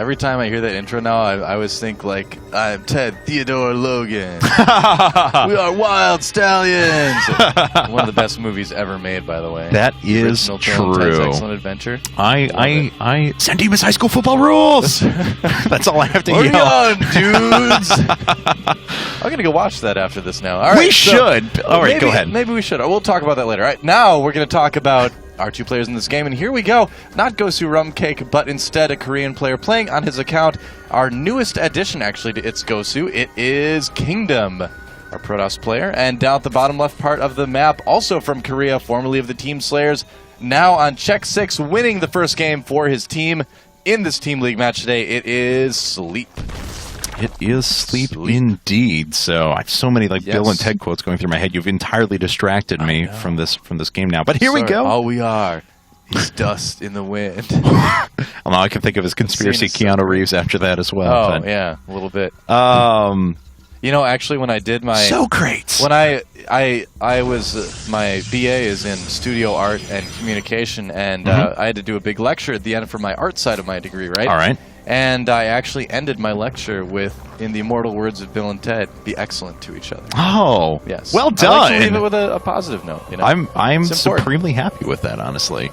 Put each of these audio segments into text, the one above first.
Every time I hear that intro now, I always think like, I'm Ted Theodore Logan. We are wild stallions. One of the best movies ever made, by the way. That is true. Ted's Excellent Adventure. San Dimas High School football rules. That's all I have to yell. On, dudes. I'm going to go watch that after this now. All right, we should. All right, go ahead. Maybe we should. We'll talk about that later. All right, now we're going to talk about our two players in this game, and here we go. Not GoSu Rumcake, but instead a Korean player playing on his account. Our newest addition, actually, to It's GoSu. It is Kingdom, our Protoss player. And down at the bottom left part of the map, also from Korea, formerly of the Team Slayers, now on CheckSix, winning the first game for his team in this Team League match today. It is Sleep. It is Sleep indeed. So I have so many Bill and Ted quotes going through my head. You've entirely distracted me from this game now. But here we go. All we are is dust in the wind. Well, now I can think of his conspiracy Keanu Reeves after that as well. Oh, but, yeah, a little bit. You know, actually, when I did my when I was my BA is in studio art and communication, and I had to do a big lecture at the end for my art side of my degree, right? All right. And I actually ended my lecture with, in the immortal words of Bill and Ted, be excellent to each other. Oh, yes. Well done. I like to leave it with a positive note. You know? I'm supremely happy with that, honestly.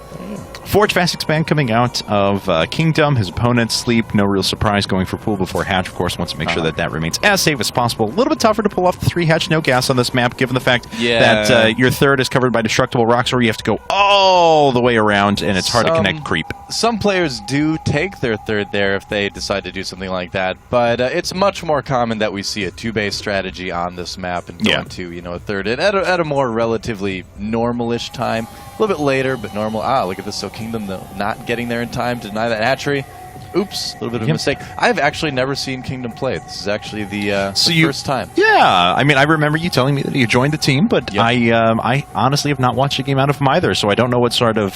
Forge Fast Expand coming out of Kingdom. His opponent, Sleep, no real surprise, going for pool before hatch. Of course, wants to make sure that remains as safe as possible. A little bit tougher to pull off the 3 hatch, no gas on this map, given the fact that your third is covered by destructible rocks, or you have to go all the way around, and it's hard to connect creep. Some players do take their third there if they decide to do something like that, but it's much more common that we see a 2-base strategy on this map and going to, a third at a more relatively normal-ish time. A little bit later, but normal. Look at this. So Kingdom, though, not getting there in time to deny that hatchery. Oops, a little bit of a mistake. I've actually never seen Kingdom play. This is actually the first time. Yeah, I mean, I remember you telling me that you joined the team, but I honestly have not watched a game out of him either, so I don't know what sort of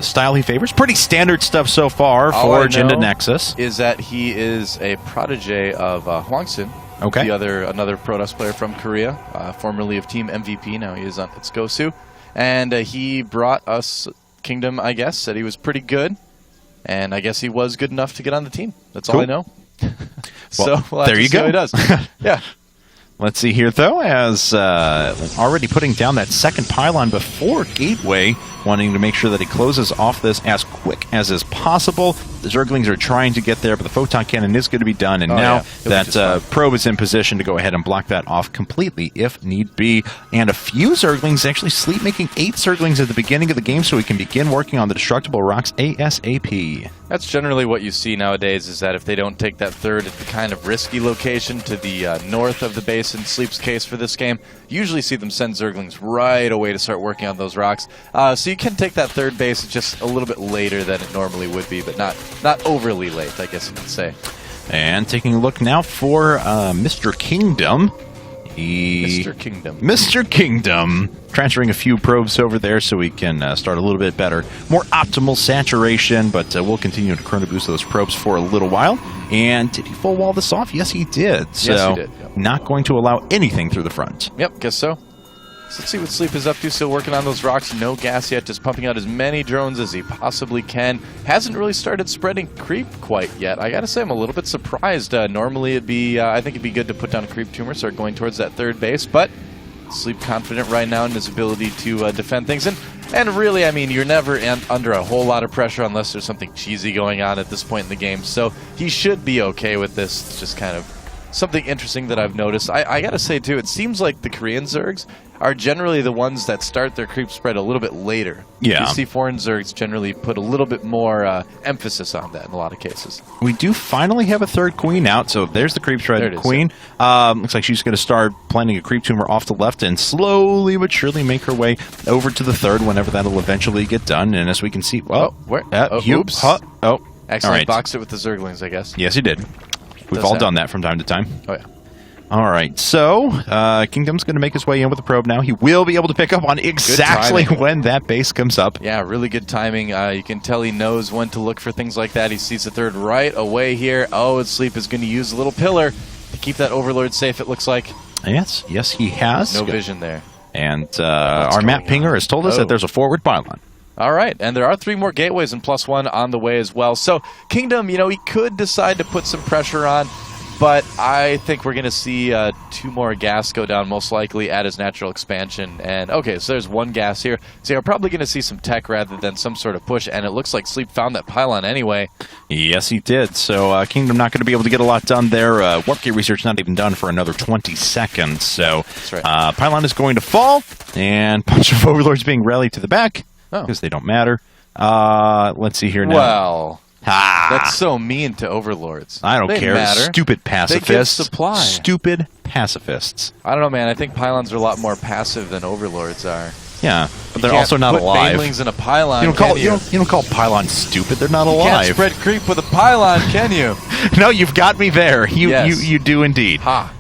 style he favors. Pretty standard stuff so far. Forge into Nexus. Is that he is a protege of Hwangsun. Okay. Another Protoss player from Korea, formerly of Team MVP. Now he is on It's GoSu. And he brought us Kingdom, I guess, said he was pretty good. And I guess he was good enough to get on the team. That's all I know. Well, so there you go. How he does. Yeah. Let's see here, though, as already putting down that second pylon before Gateway, wanting to make sure that he closes off this as quick as is possible. The Zerglings are trying to get there, but the Photon Cannon is going to be done, and now that probe is in position to go ahead and block that off completely if need be. And a few Zerglings, actually Sleep making 8 Zerglings at the beginning of the game so we can begin working on the destructible rocks ASAP. That's generally what you see nowadays, is that if they don't take that third at the kind of risky location to the north of the base in Sleep's case for this game, you usually see them send Zerglings right away to start working on those rocks. So you can take that third base just a little bit later than it normally would be, but not overly late, I guess you could say. And taking a look now for Mr. Kingdom. Mr. Kingdom. Transferring a few probes over there so we can start a little bit better. More optimal saturation, but we'll continue to chrono boost those probes for a little while. And did he full wall this off? Yes, he did. So yes, he did. Yep. Not going to allow anything through the front. Yep, guess so. So let's see what Sleep is up to. Still working on those rocks. No gas yet. Just pumping out as many drones as he possibly can. Hasn't really started spreading creep quite yet. I gotta say, I'm a little bit surprised. Normally, I think it'd be good to put down a creep tumor, start going towards that third base. But Sleep confident right now in his ability to defend things. And really, I mean, you're never under a whole lot of pressure unless there's something cheesy going on at this point in the game. So he should be okay with this. It's just kind of something interesting that I've noticed. I gotta say, too, it seems like the Korean Zergs are generally the ones that start their creep spread a little bit later. Yeah. You see foreign Zergs generally put a little bit more emphasis on that in a lot of cases. We do finally have a third queen out, so there's the creep spread queen. Looks like she's going to start planting a creep tumor off the left and slowly but surely make her way over to the third whenever that'll eventually get done. And as we can see, oops. Accidentally boxed it with the Zerglings, I guess. Yes, he did. We've all done that from time to time. Oh, yeah. All right, so Kingdom's going to make his way in with the probe now. He will be able to pick up on exactly when that base comes up. Yeah, really good timing. You can tell he knows when to look for things like that. He sees the third right away here. Oh, Sleep is going to use a little pillar to keep that Overlord safe, it looks like. Yes, he has. No vision there. And our map pinger has told us that there's a forward pylon. All right, and there are 3 more gateways and +1 on the way as well. So Kingdom, he could decide to put some pressure on, but I think we're going to see 2 more gas go down, most likely at his natural expansion. And okay, so there's 1 gas here. So you're probably going to see some tech rather than some sort of push, and it looks like Sleep found that pylon anyway. Yes, he did. So Kingdom not going to be able to get a lot done there. Warp gate research not even done for another 20 seconds. So that's right. pylon is going to fall, and bunch of overlords being rallied to the back because they don't matter. Let's see here now. Well, that's so mean to overlords. I don't care. Matter. Stupid pacifists. They give supply. Stupid pacifists. I don't know, man. I think pylons are a lot more passive than overlords are. Yeah, but they're also not alive. Banelings in a pylon. You don't call pylons stupid. They're not alive. You can't spread creep with a pylon, can you? No, you've got me there. You do indeed. Ha.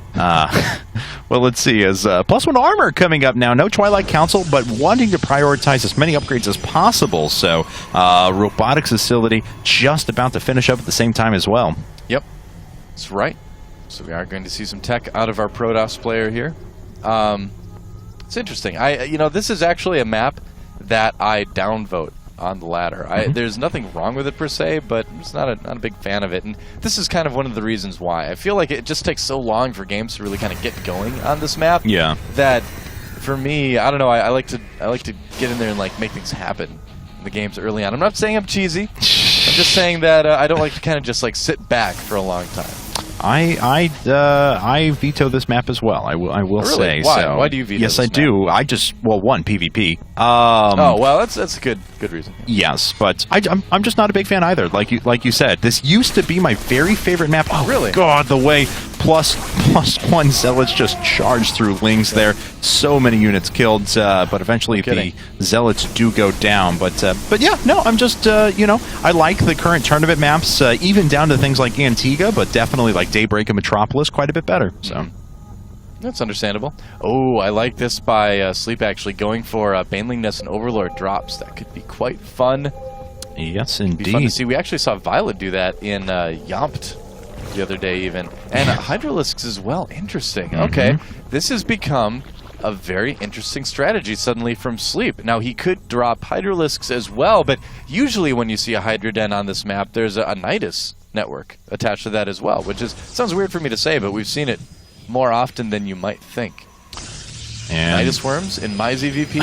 Well, let's see. As +1 armor coming up now. No Twilight Council, but wanting to prioritize as many upgrades as possible. So, robotics facility just about to finish up at the same time as well. Yep, that's right. So we are going to see some tech out of our Protoss player here. It's interesting. This is actually a map that I downvote on the ladder. There's nothing wrong with it per se, but I'm just not a big fan of it. And this is kind of one of the reasons why. I feel like it just takes so long for games to really kind of get going on this map. Yeah. That for me, I don't know. I like to get in there and make things happen in the games early on. I'm not saying I'm cheesy. I'm just saying that I don't like to kind of just sit back for a long time. I veto this map as well. I will really? say. Why? So. Why do you veto? Yes, this I map? do. I just one PvP. Oh well, that's a good reason. Yes, but I'm just not a big fan either. Like you said, this used to be my very favorite map. Oh really? God, the way +1 zealots just charged through Lings there. So many units killed, but eventually the zealots do go down. But yeah, no, I'm just I like the current tournament maps, even down to things like Antigua, but definitely like Daybreak and Metropolis quite a bit better. So that's understandable. Oh, I like this by Sleep actually going for Baneling Nest and Overlord drops. That could be quite fun. Yes, It'd be fun to indeed. see. We actually saw Violet do that in Yompt the other day even. And Hydralisks as well. Interesting. Okay. This has become a very interesting strategy suddenly from Sleep. Now, he could drop Hydralisks as well, but usually when you see a Hydra Den on this map, there's a Nidus network attached to that as well, which sounds weird for me to say, but we've seen it more often than you might think. And Nidus worms in my ZVP,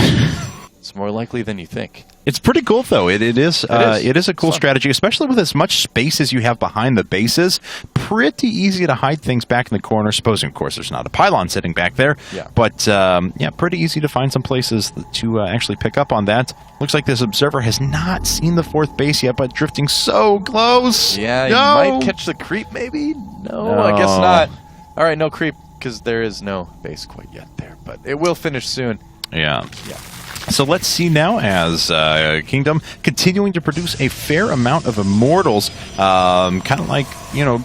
it's more likely than you think. it's pretty cool, though. It is a cool strategy, especially with as much space as you have behind the bases. Pretty easy to hide things back in the corner, supposing, of course, there's not a pylon sitting back there. Yeah. But, yeah, pretty easy to find some places to actually pick up on that. Looks like this observer has not seen the 4th base yet, but drifting so close. Yeah, you might catch the creep, maybe? No, I guess not. All right, no creep, because there is no base quite yet there, but it will finish soon. Yeah. So let's see now as Kingdom continuing to produce a fair amount of Immortals. Kind of like,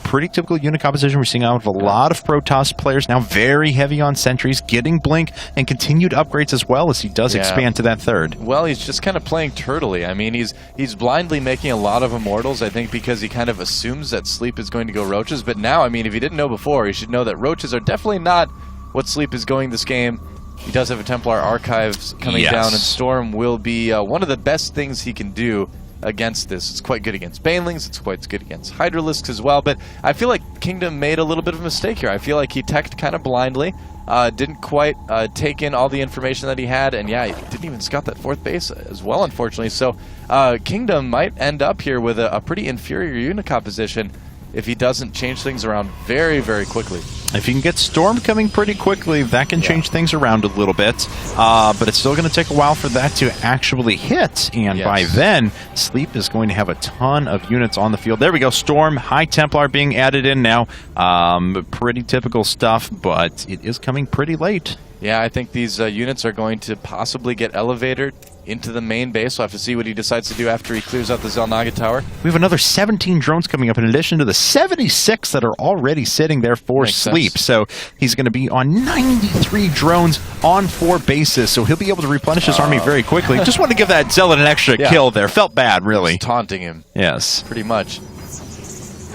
pretty typical unit composition we're seeing out of a lot of Protoss players now. Very heavy on sentries, getting Blink, and continued upgrades as well as he does expand to that 3rd. Well, he's just kind of playing turtley. I mean, he's blindly making a lot of Immortals, I think, because he kind of assumes that Sleep is going to go Roaches. But now, I mean, if he didn't know before, he should know that Roaches are definitely not what Sleep is going this game. He does have a Templar Archives coming down, and Storm will be one of the best things he can do against this. It's quite good against Banelings, it's quite good against Hydralisks as well, but I feel like Kingdom made a little bit of a mistake here. I feel like he teched kind of blindly, didn't quite take in all the information that he had, and yeah, he didn't even scout that 4th base as well, unfortunately. So Kingdom might end up here with a pretty inferior unit composition if he doesn't change things around very, very quickly. If you can get Storm coming pretty quickly, that can change things around a little bit. But it's still going to take a while for that to actually hit. And by then, Sleep is going to have a ton of units on the field. There we go. Storm, High Templar being added in now. Pretty typical stuff, but it is coming pretty late. Yeah, I think these units are going to possibly get elevated into the main base. We'll have to see what he decides to do after he clears out the Zelnaga Tower. We have another 17 drones coming up in addition to the 76 that are already sitting there for Sleep. So he's going to be on 93 drones on 4 bases, so he'll be able to replenish his army very quickly. Just want to give that Zealot an extra kill there. Felt bad, really. Just taunting him. Yes. Pretty much.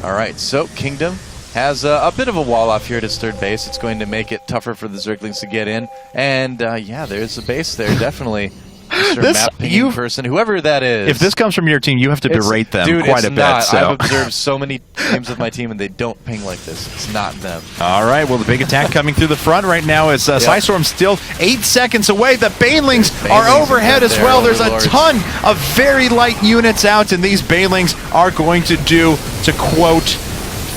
All right, so Kingdom has a bit of a wall off here at his 3rd base. It's going to make it tougher for the Zerglings to get in. And, yeah, there's a base there, definitely. Mr. Map pinging person, whoever that is. If this comes from your team, you have to berate them quite a bit. I've observed so many games of my team, and they don't ping like this. It's not them. All right, well, the big attack coming through the front right now is Psystorm still 8 seconds away. The Banelings are overhead as well. There's a ton of very light units out, and these Banelings are going to do, to quote,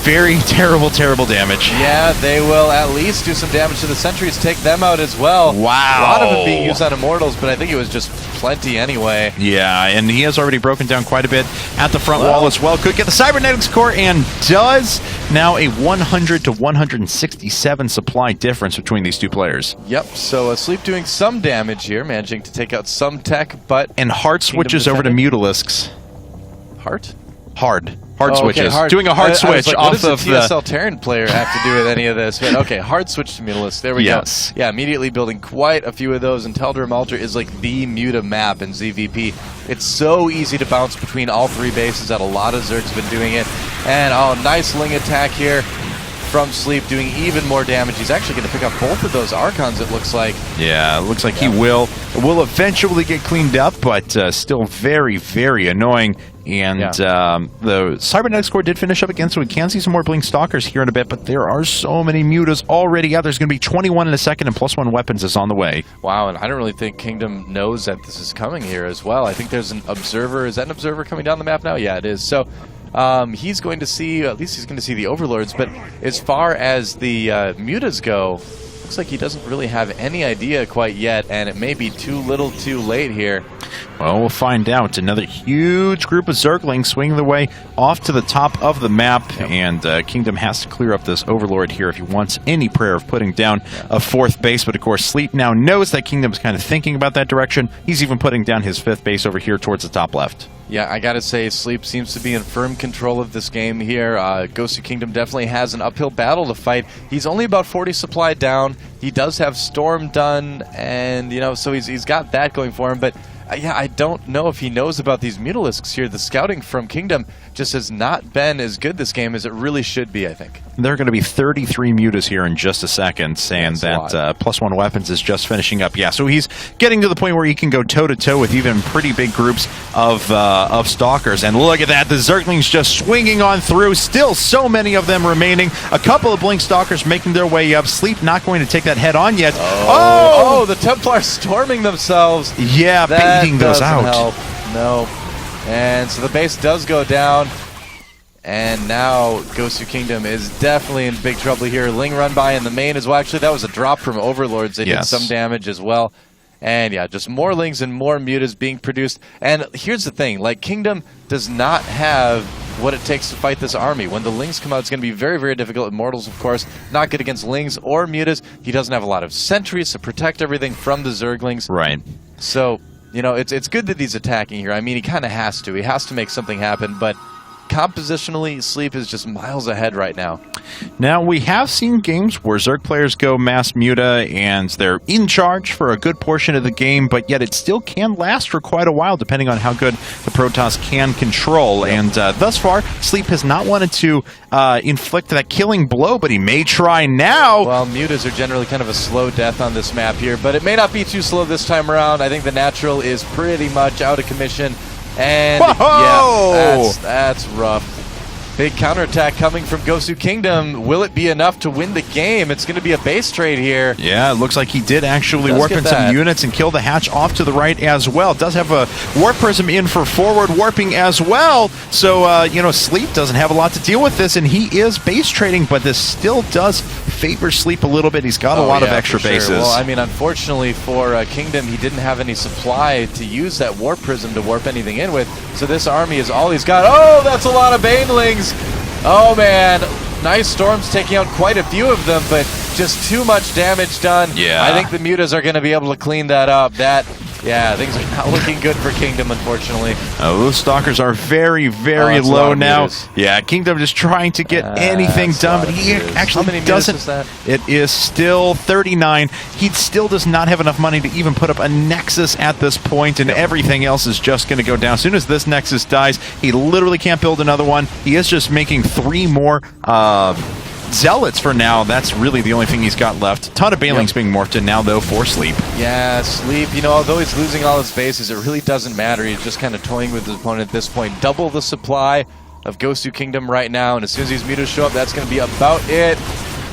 very terrible, terrible damage. Yeah, they will at least do some damage to the sentries, take them out as well. Wow. A lot of it being used on Immortals, but I think it was just plenty anyway. Yeah, and he has already broken down quite a bit at the front wall as well. Could get the Cybernetics core and does. Now a 100 to 167 supply difference between these two players. Yep, so Sleep doing some damage here, managing to take out some tech, but... And Heart switches over to Mutalisks. Heart? Hard switches. Hard. Doing a hard switch like, off of the TSL Terran player have to do with any of this? But okay, hard switch to Mutalisk. There we go. Yeah, immediately building quite a few of those, and Tal'Darim Altar is like the Muta map in ZVP. It's so easy to bounce between all three bases that a lot of Zerg's been doing it. And nice Ling attack here from Sleep, doing even more damage. He's actually going to pick up both of those Archons, it looks like. Yeah, it looks like he will. It will eventually get cleaned up, but still very, very annoying. And the Cybernetics core did finish up again, so we can see some more Blink Stalkers here in a bit, but there are so many Mutas already out. There's going to be 21 in a second, and +1 weapons is on the way. Wow, and I don't really think Kingdom knows that this is coming here as well. I think there's an Observer. Is that an Observer coming down the map now? Yeah, it is. So he's going to see, at least he's going to see the Overlords, but as far as the Mutas go, looks like he doesn't really have any idea quite yet, and it may be too little too late here. Well, we'll find out. Another huge group of Zerglings swinging their way off to the top of the map, and Kingdom has to clear up this Overlord here if he wants any prayer of putting down a 4th base. But of course, Sleep now knows that Kingdom's kind of thinking about that direction. He's even putting down his 5th base over here towards the top left. Yeah, I gotta say, Sleep seems to be in firm control of this game here. GoSu.Kingdom definitely has an uphill battle to fight. He's only about 40 supply down. He does have Storm done, and, you know, so he's got that going for him, but yeah, I don't know if he knows about these Mutalisks here. The scouting from Kingdom just has not been as good this game as it really should be, I think. There are going to be 33 Mutas here in just a second, and that +1 weapons is just finishing up. Yeah, so he's getting to the point where he can go toe-to-toe with even pretty big groups of Stalkers. And look at that, the Zerglings just swinging on through. Still so many of them remaining. A couple of Blink Stalkers making their way up. Sleep not going to take that head on yet. Oh, the Templars storming themselves. Yeah, baiting those out. Help. No. And so the base does go down. And now GoSu.Kingdom is definitely in big trouble here. Ling run by in the main as well. Actually, that was a drop from Overlords. They did some damage as well. And yeah, just more Lings and more Mutas being produced. And here's the thing, like, Kingdom does not have what it takes to fight this army. When the Lings come out, it's going to be very, very difficult. Immortals, of course, not good against Lings or Mutas. He doesn't have a lot of sentries to protect everything from the Zerglings. Right. So, you know, it's good that he's attacking here. I mean, he kind of has to. He has to make something happen, but compositionally, Sleep is just miles ahead right now. Now, we have seen games where Zerg players go mass Muta, and they're in charge for a good portion of the game, but yet it still can last for quite a while, depending on how good the Protoss can control. Yep. And thus far, Sleep has not wanted to inflict that killing blow, but he may try now. Well, Mutas are generally kind of a slow death on this map here, but it may not be too slow this time around. I think the natural is pretty much out of commission. And yeah, that's rough. Big counterattack coming from GoSu.Kingdom. Will it be enough to win the game? It's going to be a base trade here. Yeah, it looks like he did actually warp in some units and kill the hatch off to the right as well. Does have a warp prism in for forward warping as well. So, you know, Sleep doesn't have a lot to deal with this, and he is base trading, but this still does favor Sleep a little bit. He's got a lot of extra bases. Well, I mean, unfortunately for Kingdom, he didn't have any supply to use that warp prism to warp anything in with. So this army is all he's got. Oh, that's a lot of Banelings. Oh, man. Nice Storms taking out quite a few of them, but just too much damage done. Yeah. I think the Mutas are going to be able to clean that up. Yeah, things are not looking good for Kingdom, unfortunately. Those Stalkers are very, very low now. Yeah, Kingdom just trying to get anything done, but he actually doesn't. Is that? It is still 39. He still does not have enough money to even put up a Nexus at this point, and everything else is just going to go down. As soon as this Nexus dies, he literally can't build another one. He is just making 3 more Zealots for now, that's really the only thing he's got left. Ton of Banelings being morphed in now, though, for Sleep. Yeah, Sleep, you know, although he's losing all his bases, it really doesn't matter. He's just kind of toying with his opponent at this point. Double the supply of GoSu.Kingdom right now, and as soon as these mutas show up, that's going to be about it.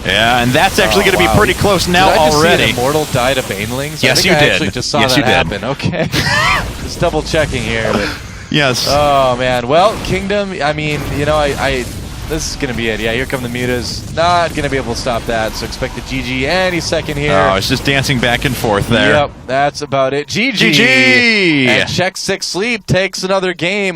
Yeah, and that's actually going to be pretty close now did I just already. See an Immortal die to Banelings? Yes, you I did. actually just saw yes, that you did. happen. Okay. Just double checking here. But, yes. oh, man. Well, Kingdom, I mean, you know, this is going to be it. Yeah, here come the mutas. Not going to be able to stop that, so expect the GG any second here. Oh, it's just dancing back and forth there. Yep, that's about it. GG! GG! And CheckSix Sleep takes another game.